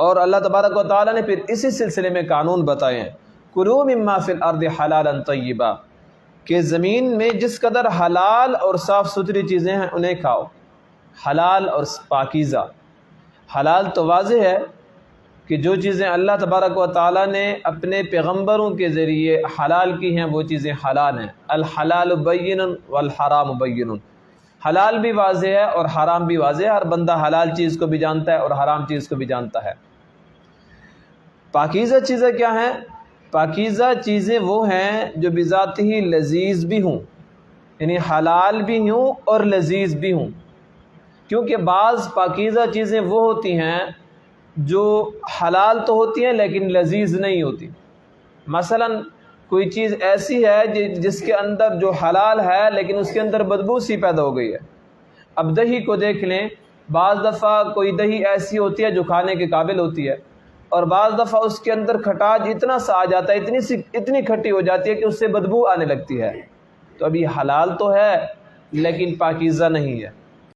اور اللہ تبارک و تعالیٰ نے پھر اسی سلسلے میں قانون بتائے ہیں، کلوا مما فی الارض حلالا طیبا، کہ زمین میں جس قدر حلال اور صاف ستھری چیزیں ہیں انہیں کھاؤ، حلال اور پاکیزہ۔ حلال تو واضح ہے کہ جو چیزیں اللہ تبارک و تعالیٰ نے اپنے پیغمبروں کے ذریعے حلال کی ہیں وہ چیزیں حلال ہیں۔ الحلال بین والحرام بین، حلال بھی واضح ہے اور حرام بھی واضح ہے، ہر بندہ حلال چیز کو بھی جانتا ہے اور حرام چیز کو بھی جانتا ہے۔ پاکیزہ چیزیں کیا ہیں؟ پاکیزہ چیزیں وہ ہیں جو بذات ہی لذیذ بھی ہوں، یعنی حلال بھی ہوں اور لذیذ بھی ہوں، کیونکہ بعض پاکیزہ چیزیں وہ ہوتی ہیں جو حلال تو ہوتی ہیں لیکن لذیذ نہیں ہوتی۔ مثلا کوئی چیز ایسی ہے جس کے اندر جو حلال ہے لیکن اس کے اندر بدبو سی پیدا ہو گئی ہے۔ اب دہی کو دیکھ لیں، بعض دفعہ کوئی دہی ایسی ہوتی ہے جو کھانے کے قابل ہوتی ہے، اور بعض دفعہ اس کے اندر کھٹاس اتنا سا آ جاتا ہے، اتنی کھٹی ہو جاتی ہے کہ اس سے بدبو آنے لگتی ہے۔ تو اب یہ حلال تو ہے لیکن پاکیزہ نہیں ہے۔